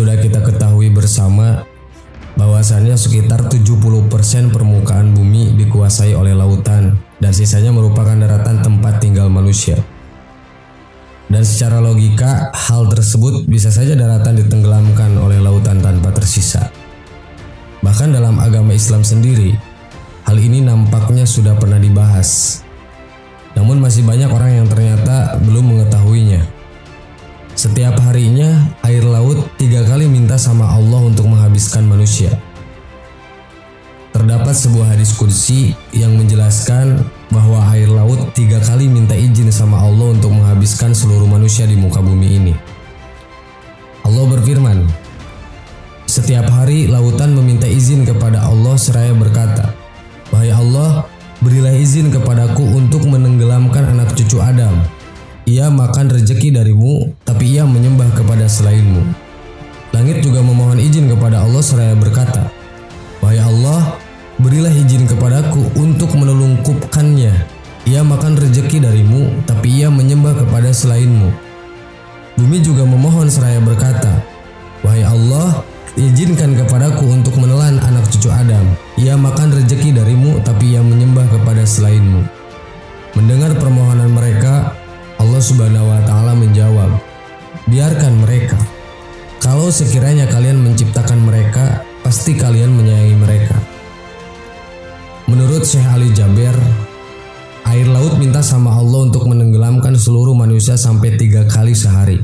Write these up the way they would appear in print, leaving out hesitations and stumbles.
Sudah kita ketahui bersama bahwasannya sekitar 70% permukaan bumi dikuasai oleh lautan dan sisanya merupakan daratan tempat tinggal manusia. Dan secara logika, hal tersebut bisa saja daratan ditenggelamkan oleh lautan tanpa tersisa. Bahkan dalam agama Islam sendiri, hal ini nampaknya sudah pernah dibahas. Namun masih banyak orang yang ternyata belum mengetahuinya. Setiap harinya, air laut 3 kali minta sama Allah untuk menghabiskan manusia. Terdapat sebuah hadis qudsi yang menjelaskan bahwa air laut 3 kali minta izin sama Allah untuk menghabiskan seluruh manusia di muka bumi ini. Allah berfirman, setiap hari lautan meminta izin kepada Allah seraya berkata, "Wahai Allah, berilah izin kepadaku untuk menenggelamkan anak cucu Adam. Ia makan rejeki darimu, tapi ia menyembah kepada selainmu." Langit juga memohon izin kepada Allah seraya berkata, "Wahai Allah, berilah izin kepadaku untuk menelungkupkannya. Ia makan rejeki darimu, tapi ia menyembah kepada selainmu." Bumi juga memohon seraya berkata, "Wahai Allah, izinkan kepadaku untuk menelan anak cucu Adam. Ia makan rejeki darimu, tapi ia menyembah kepada selainmu." Mendengar permohonan mereka, Allah Subhanahu wa Ta'ala menjawab, "Biarkan mereka. Kalau sekiranya kalian menciptakan mereka, pasti kalian menyayangi mereka." Menurut Syekh Ali Jaber, air laut minta sama Allah untuk menenggelamkan seluruh manusia sampai 3 kali sehari.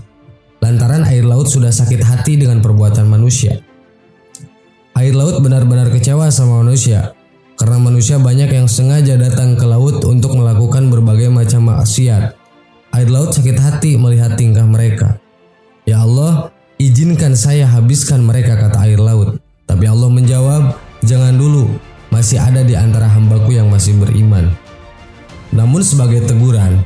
Lantaran air laut sudah sakit hati dengan perbuatan manusia. Air laut benar-benar kecewa sama manusia, karena manusia banyak yang sengaja datang ke laut untuk melakukan berbagai macam maksiat. Air laut sakit hati melihat tingkah mereka. "Ya Allah, izinkan saya habiskan mereka," kata air laut. Tapi Allah menjawab, "Jangan dulu, masih ada di antara hambaku yang masih beriman." Namun sebagai teguran,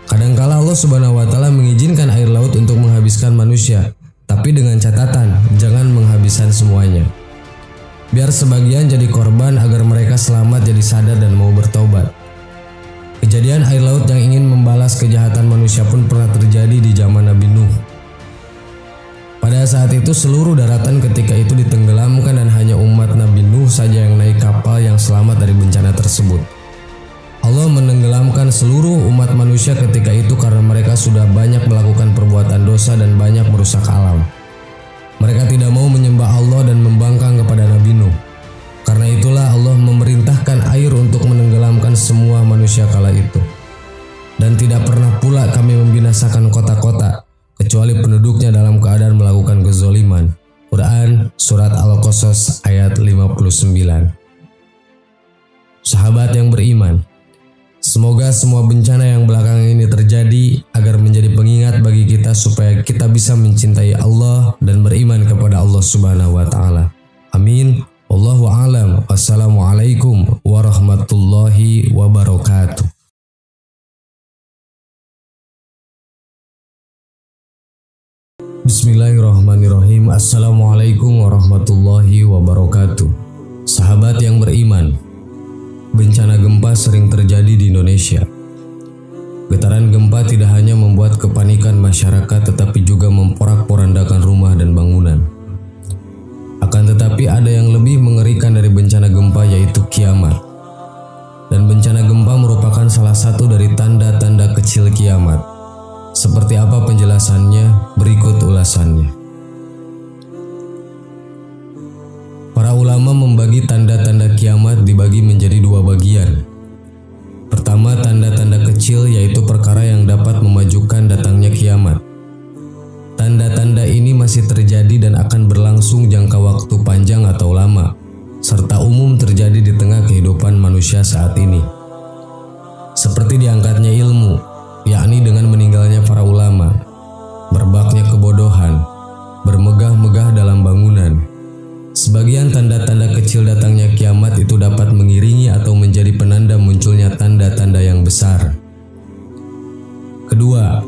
kadangkala Allah Subhanahu wa Ta'ala mengizinkan air laut untuk menghabiskan manusia, tapi dengan catatan jangan menghabiskan semuanya. Biar sebagian jadi korban agar mereka selamat jadi sadar dan mau bertobat. Kejadian air laut yang ingin membalas kejahatan manusia pun pernah terjadi di zaman Nabi Nuh. Pada saat itu seluruh daratan ketika itu ditenggelamkan dan hanya umat Nabi Nuh saja yang naik kapal yang selamat dari bencana tersebut. Allah menenggelamkan seluruh umat manusia ketika itu karena mereka sudah banyak melakukan perbuatan dosa dan banyak merusak alam. Mereka tidak mau menyembah Allah dan membangkang kepada Nabi Nuh. Karena itulah Allah memerintahkan air untuk menenggelamkan semua manusia kala itu. Dan tidak pernah pula kami membinasakan kota-kota, kecuali penduduknya dalam keadaan melakukan kezoliman. Quran Surat Al-Qasas ayat 59. Sahabat yang beriman, semoga semua bencana yang belakangan ini terjadi agar menjadi pengingat bagi kita supaya kita bisa mencintai Allah dan beriman kepada Allah Subhanahu wa Ta'ala. Amin. Wallahu a'lam. Wassalamualaikum warahmatullahi wabarakatuh. Bismillahirrahmanirrahim. Assalamualaikum warahmatullahi wabarakatuh. Sahabat yang beriman, bencana gempa sering terjadi di Indonesia. Getaran gempa tidak hanya membuat kepanikan masyarakat tetapi juga memporak-porandakan rumah dan bangunan. Akan tetapi ada yang lebih mengerikan dari bencana gempa, yaitu kiamat. Dan bencana gempa merupakan salah satu dari tanda-tanda kecil kiamat. Seperti apa penjelasannya? Berikut ulasannya. Para ulama membagi tanda-tanda kiamat dibagi menjadi 2 bagian. Pertama, tanda-tanda kecil, yaitu perkara yang dapat memajukan datangnya kiamat. Tanda-tanda ini masih terjadi dan akan berlangsung jangka waktu panjang atau lama, serta umum terjadi di tengah kehidupan manusia saat ini. Seperti diangkatnya ilmu, yakni dengan meninggalnya para ulama, merebaknya kebodohan, bermegah-megah dalam bangunan. Sebagian tanda-tanda kecil datangnya kiamat itu dapat mengiringi atau menjadi penanda munculnya tanda-tanda yang besar. Kedua,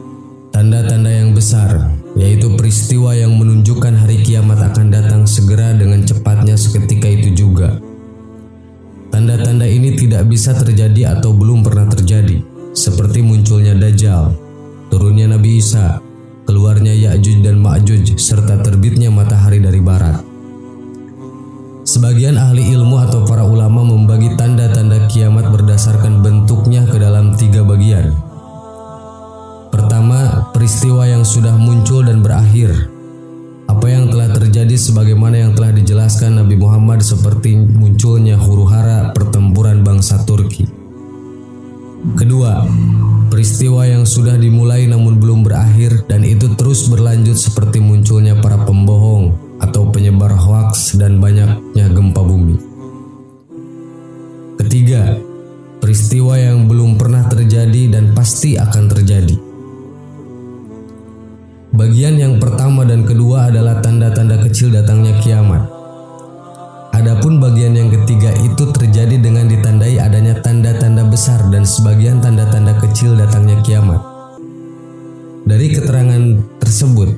tanda-tanda yang besar, yaitu peristiwa yang menunjukkan hari kiamat akan datang segera dengan cepatnya seketika itu juga. Tanda-tanda ini tidak bisa terjadi atau belum pernah terjadi, seperti munculnya Dajjal, turunnya Nabi Isa, keluarnya Ya'juj dan Ma'juj serta terbitnya matahari dari barat. Sebagian ahli ilmu atau para ulama membagi tanda-tanda kiamat berdasarkan bentuknya ke dalam 3 bagian. Pertama, peristiwa yang sudah muncul dan berakhir. Apa yang telah terjadi sebagaimana yang telah dijelaskan Nabi Muhammad seperti munculnya huru-hara pertempuran bangsa Turki. Kedua, peristiwa yang sudah dimulai namun belum berakhir dan itu terus berlanjut seperti munculnya para pembohong atau penyebar hoaks dan banyaknya gempa bumi. Ketiga, peristiwa yang belum pernah terjadi dan pasti akan terjadi. Bagian yang pertama dan kedua adalah tanda-tanda kecil datangnya kiamat. Adapun bagian yang ketiga itu terjadi dengan ditandai adanya tanda-tanda besar dan sebagian tanda-tanda kecil datangnya kiamat. Dari keterangan tersebut,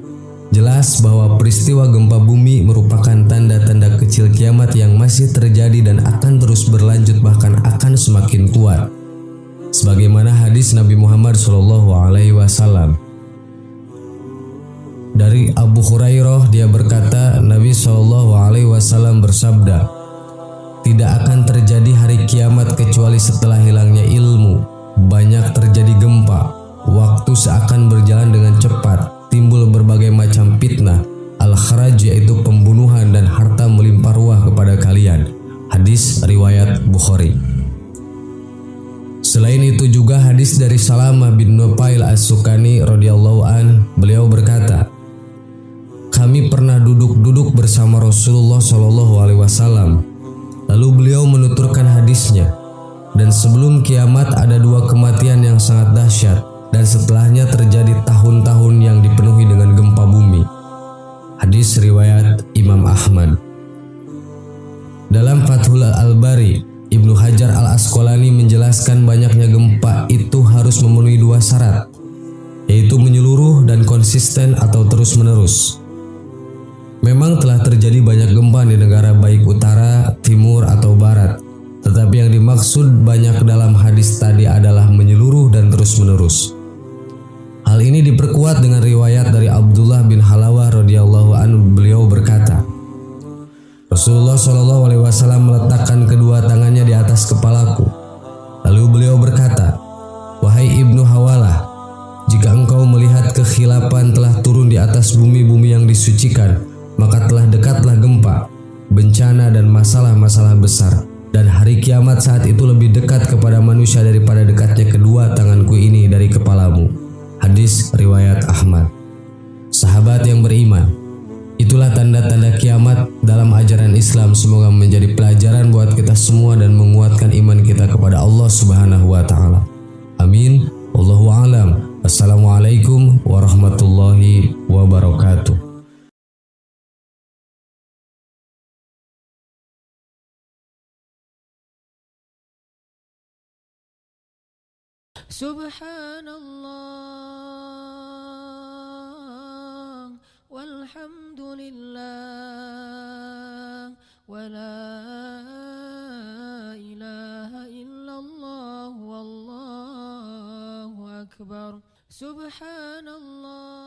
jelas bahwa peristiwa gempa bumi merupakan tanda-tanda kecil kiamat yang masih terjadi dan akan terus berlanjut bahkan akan semakin kuat. Sebagaimana hadis Nabi Muhammad SAW. Dari Abu Hurairah dia berkata, Nabi SAW bersabda, "Tidak akan terjadi hari kiamat kecuali setelah hilangnya ilmu, banyak terjadi gempa, waktu seakan berjalan dengan cepat, timbul berbagai macam fitnah, al-kharaj yaitu pembunuhan dan harta melimpah ruah kepada kalian." Hadis riwayat Bukhari. Selain itu juga hadis dari Salamah bin Nufail As-Sukani radhiyallahu an, beliau berkata, "Kami pernah duduk bersama Rasulullah SAW. Lalu beliau menuturkan hadisnya, dan sebelum kiamat ada 2 kematian yang sangat dahsyat, dan setelahnya terjadi tahun-tahun yang dipenuhi dengan gempa bumi." Hadis riwayat Imam Ahmad. Dalam Fathul Al-Bari, Ibnu Hajar Al-Asqalani menjelaskan banyaknya gempa itu harus memenuhi 2 syarat, yaitu menyeluruh dan konsisten atau terus-menerus. Memang telah terjadi banyak gempa di negara baik utara, timur, atau barat. Tetapi yang dimaksud banyak dalam hadis tadi adalah menyeluruh dan terus-menerus. Hal ini diperkuat dengan riwayat dari Abdullah bin Halawah radhiyallahu anhu, beliau berkata, Rasulullah SAW meletakkan kedua tangannya di atas kepalaku. Lalu beliau berkata, "Wahai Ibnu Hawalah, jika engkau melihat kekhilapan telah turun di atas bumi-bumi yang disucikan, maka telah dekatlah gempa, bencana dan masalah-masalah besar. Dan hari kiamat saat itu lebih dekat kepada manusia daripada dekatnya kedua tanganku ini dari kepalamu." Hadis riwayat Ahmad. Sahabat yang beriman, itulah tanda-tanda kiamat dalam ajaran Islam. Semoga menjadi pelajaran buat kita semua dan menguatkan iman kita kepada Allah Subhanahu wa taala. Amin. Wallahu a'lam. Assalamualaikum warahmatullahi wabarakatuh. Subhanallah walhamdulillah wa la ilaha illallah wallahu akbar. Subhanallah